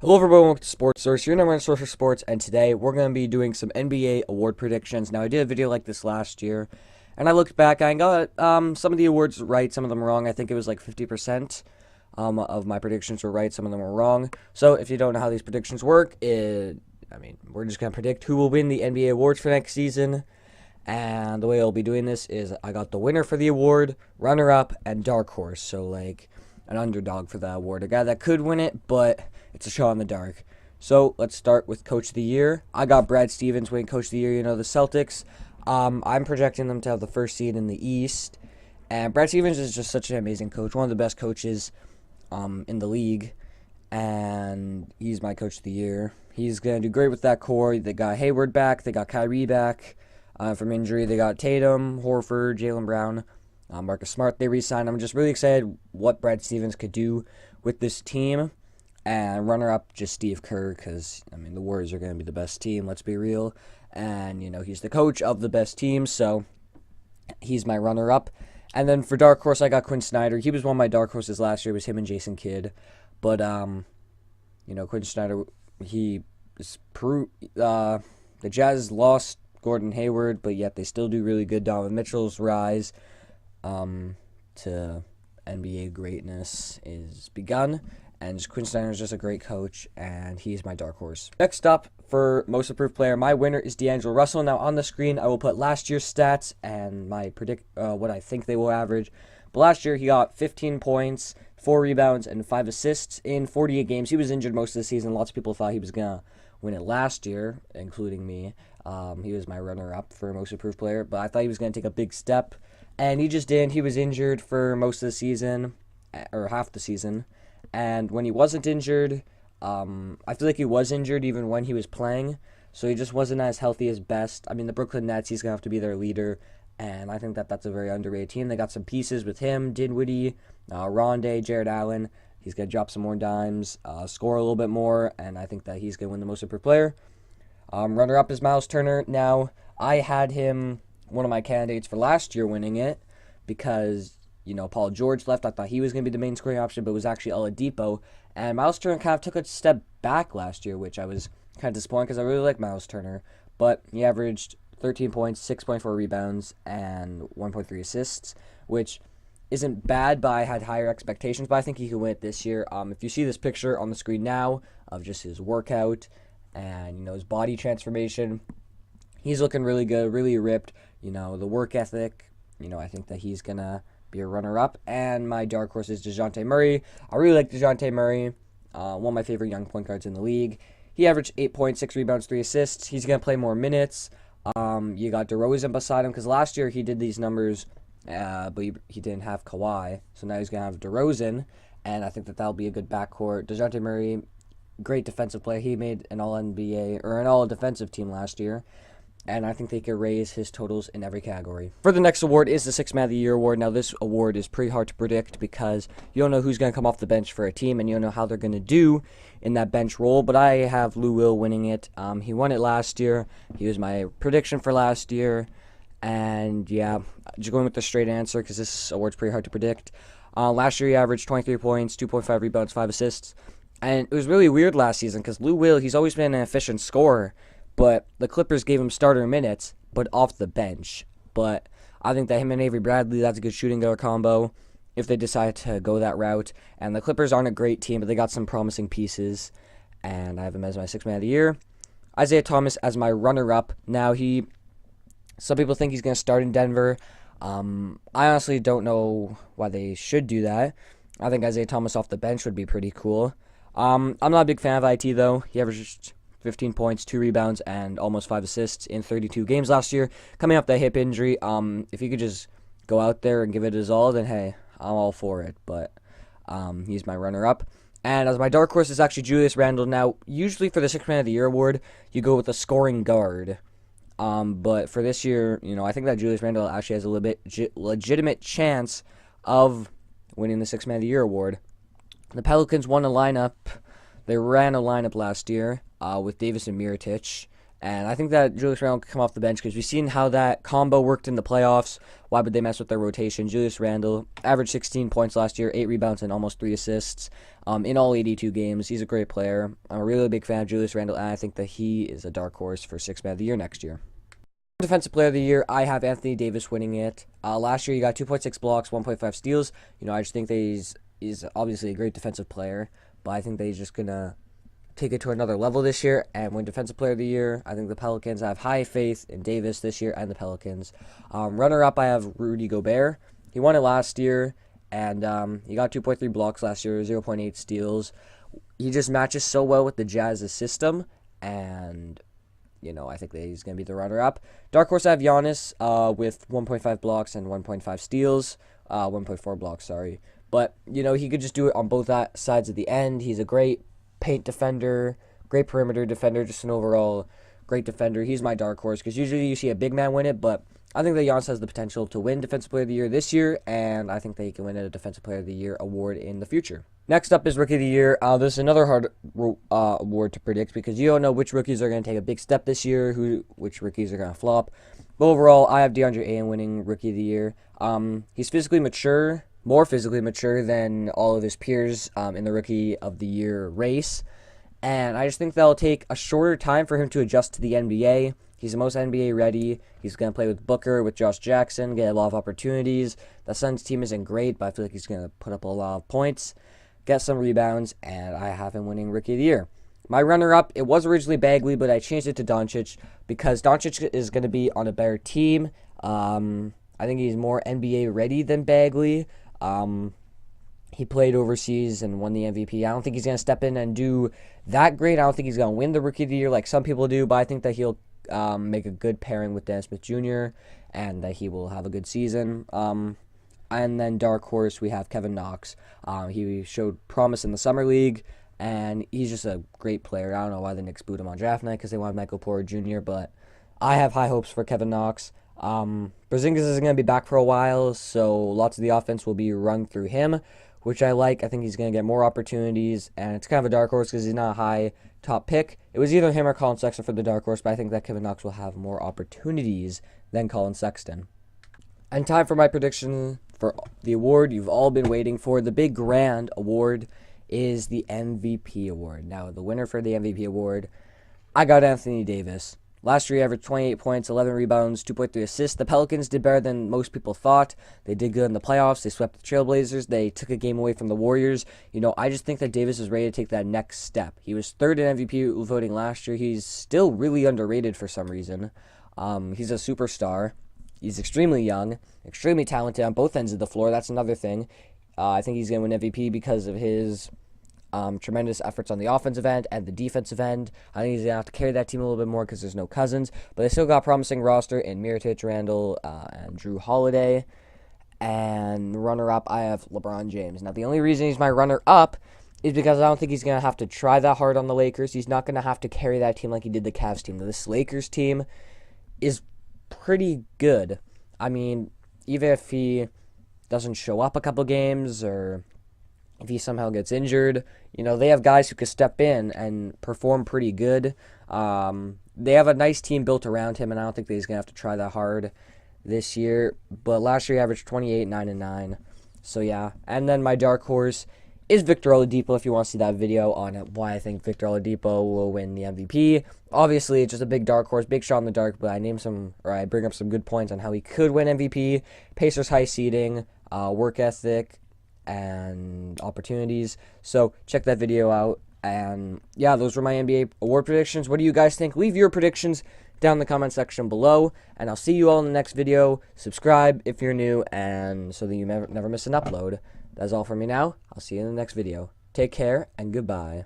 Hello everyone, welcome to SportSource, your number one source for sports, and today we're going to be doing some NBA award predictions. Now, I did a video like this last year, and I looked back, and I got some of the awards right, some of them wrong. I think it was like 50% of my predictions were right, some of them were wrong. So, if you don't know how these predictions work, we're just going to predict who will win the NBA awards for next season. And the way I'll be doing this is I got the winner for the award, runner-up, and dark horse. So, like, an underdog for the award. A guy that could win it, but it's a shot in the dark. So, let's start with Coach of the Year. I got Brad Stevens winning Coach of the Year. You know, the Celtics. I'm projecting them to have the first seed in the East. And Brad Stevens is just such an amazing coach. One of the best coaches in the league. And he's my Coach of the Year. He's going to do great with that core. They got Hayward back. They got Kyrie back. From injury, they got Tatum, Horford, Jaylen Brown, Marcus Smart. They re-signed. I'm just really excited what Brad Stevens could do with this team. And runner-up, just Steve Kerr, because, the Warriors are going to be the best team, let's be real. And, he's the coach of the best team, so he's my runner-up. And then for dark horse, I got Quinn Snyder. He was one of my dark horses last year. It was him and Jason Kidd. But, Quinn Snyder, the Jazz lost Gordon Hayward, but yet they still do really good. Donovan Mitchell's rise to NBA greatness is begun, and Quinn Snyder is just a great coach, and he's my dark horse. Next up, for most improved player, my winner is D'Angelo Russell. Now on the screen, I will put last year's stats and my what I think they will average. But last year, he got 15 points, 4 rebounds, and 5 assists in 48 games. He was injured most of the season. Lots of people thought he was gonna win it last year, including me. He was my runner-up for most improved player, but I thought he was going to take a big step, and he just didn't. He was injured for most of the season, or half the season, and when he wasn't injured, I feel like he was injured even when he was playing, so he just wasn't as healthy as best. The Brooklyn Nets, he's going to have to be their leader, and I think that that's a very underrated team. They got some pieces with him, Dinwiddie, Rondé, Jared Allen. He's going to drop some more dimes, score a little bit more, and I think that he's going to win the most improved player. Runner-up is Myles Turner. Now, I had him one of my candidates for last year winning it because, Paul George left. I thought he was going to be the main scoring option, but it was actually Oladipo. And Myles Turner kind of took a step back last year, which I was kind of disappointed because I really like Myles Turner. But he averaged 13 points, 6.4 rebounds, and 1.3 assists, which isn't bad, but I had higher expectations. But I think he could win it this year. If you see this picture on the screen now of just his workout and, his body transformation, he's looking really good, really ripped. The work ethic, I think that he's going to be a runner-up. And my dark horse is DeJounte Murray. I really like DeJounte Murray, one of my favorite young point guards in the league. He averaged 8 points, 6 rebounds, 3 assists. He's going to play more minutes. You got DeRozan beside him because last year he did these numbers, but he didn't have Kawhi. So now he's going to have DeRozan, and I think that that'll be a good backcourt. DeJounte Murray, great defensive player. He made an All-NBA or an All-Defensive team last year, and I think they could raise his totals in every category. For the next award is the Sixth Man of the Year award. Now, this award is pretty hard to predict because you don't know who's going to come off the bench for a team, and you don't know how they're going to do in that bench role, but I have Lou Will winning it. He won it last year. He was my prediction for last year, and yeah, just going with the straight answer because this award's pretty hard to predict. Last year, he averaged 23 points, 2.5 rebounds, 5 assists. And it was really weird last season because Lou Will, he's always been an efficient scorer, but the Clippers gave him starter minutes, but off the bench. But I think that him and Avery Bradley, that's a good shooting guard combo if they decide to go that route. And the Clippers aren't a great team, but they got some promising pieces, and I have him as my Sixth Man of the Year. Isaiah Thomas as my runner-up. Now, some people think he's going to start in Denver. I honestly don't know why they should do that. I think Isaiah Thomas off the bench would be pretty cool. I'm not a big fan of IT, though. He averaged 15 points, 2 rebounds, and almost 5 assists in 32 games last year. Coming off that hip injury, if he could just go out there and give it his all, then hey, I'm all for it. But he's my runner-up. And as my dark horse is actually Julius Randle. Now, usually for the Sixth Man of the Year award, you go with a scoring guard. But for this year, I think that Julius Randle actually has a legitimate chance of winning the Sixth Man of the Year award. The Pelicans won a lineup. They ran a lineup last year with Davis and Mirotic, And I think that Julius Randle could come off the bench because we've seen how that combo worked in the playoffs. Why would they mess with their rotation? Julius Randle averaged 16 points last year, 8 rebounds, and almost 3 assists in all 82 games. He's a great player. I'm a really big fan of Julius Randle, and I think that he is a dark horse for Sixth Man of the Year next year. Defensive Player of the Year, I have Anthony Davis winning it. Last year, he got 2.6 blocks, 1.5 steals. I just think that he's obviously a great defensive player, but I think that he's just going to take it to another level this year and win Defensive Player of the Year. I think the Pelicans, I have high faith in Davis this year and the Pelicans. Runner-up, I have Rudy Gobert. He won it last year, and he got 2.3 blocks last year, 0.8 steals. He just matches so well with the Jazz's system, and I think that he's going to be the runner-up. Dark horse, I have Giannis with 1.5 blocks and 1.5 steals. 1.4 blocks, sorry. But, he could just do it on both sides of the end. He's a great paint defender, great perimeter defender, just an overall great defender. He's my dark horse because usually you see a big man win it, but I think that Giannis has the potential to win Defensive Player of the Year this year, and I think that he can win a Defensive Player of the Year award in the future. Next up is Rookie of the Year. This is another hard award to predict because you don't know which rookies are going to take a big step this year, which rookies are going to flop. But overall, I have Deandre Ayton winning Rookie of the Year. He's physically mature, more physically mature than all of his peers in the Rookie of the Year race. And I just think that'll take a shorter time for him to adjust to the NBA. He's the most NBA ready. He's going to play with Booker, with Josh Jackson, get a lot of opportunities. The Suns team isn't great, but I feel like he's going to put up a lot of points, get some rebounds, and I have him winning Rookie of the Year. My runner-up, it was originally Bagley, but I changed it to Doncic because Doncic is going to be on a better team. I think he's more NBA ready than Bagley. He played overseas and won the MVP. I don't think he's going to step in and do that great. I don't think he's going to win the Rookie of the Year like some people do, but I think that he'll make a good pairing with Dennis Smith Jr. and that he will have a good season. And then dark horse, we have Kevin Knox. He showed promise in the Summer League, and he's just a great player. I don't know why the Knicks booed him on draft night because they wanted Michael Porter Jr., but I have high hopes for Kevin Knox. Porzingis isn't going to be back for a while, so lots of the offense will be run through him, which I like. I think he's going to get more opportunities, and it's kind of a dark horse because he's not a high top pick. It was either him or Colin Sexton for the dark horse, but I think that Kevin Knox will have more opportunities than Colin Sexton. And time for my prediction for the award you've all been waiting for. The big grand award is the MVP award. Now, the winner for the MVP award, I got Anthony Davis. Last year, he averaged 28 points, 11 rebounds, 2.3 assists. The Pelicans did better than most people thought. They did good in the playoffs. They swept the Trailblazers. They took a game away from the Warriors. I just think that Davis is ready to take that next step. He was third in MVP voting last year. He's still really underrated for some reason. He's a superstar. He's extremely young, extremely talented on both ends of the floor. That's another thing. I think he's going to win MVP because of his tremendous efforts on the offensive end and the defensive end. I think he's going to have to carry that team a little bit more because there's no Cousins. But they still got a promising roster in Mirotic, Randle, and Drew Holiday. And runner-up, I have LeBron James. Now, the only reason he's my runner-up is because I don't think he's going to have to try that hard on the Lakers. He's not going to have to carry that team like he did the Cavs team. This Lakers team is pretty good. I mean, even if he doesn't show up a couple games or if he somehow gets injured, they have guys who could step in and perform pretty good. They have a nice team built around him, and I don't think that he's going to have to try that hard this year. But last year he averaged 28, 9, and 9. So, yeah. And then my dark horse is Victor Oladipo, if you want to see that video on why I think Victor Oladipo will win the MVP. Obviously, it's just a big dark horse, big shot in the dark, but I bring up some good points on how he could win MVP. Pacers high seeding, work ethic, and opportunities. So check that video out. And yeah, those were my NBA award predictions. What do you guys think? Leave your predictions down in the comment section below, and I'll see you all in the next video. Subscribe if you're new, and so that you never miss an upload. That's all from me now. I'll see you in the next video. Take care, and goodbye.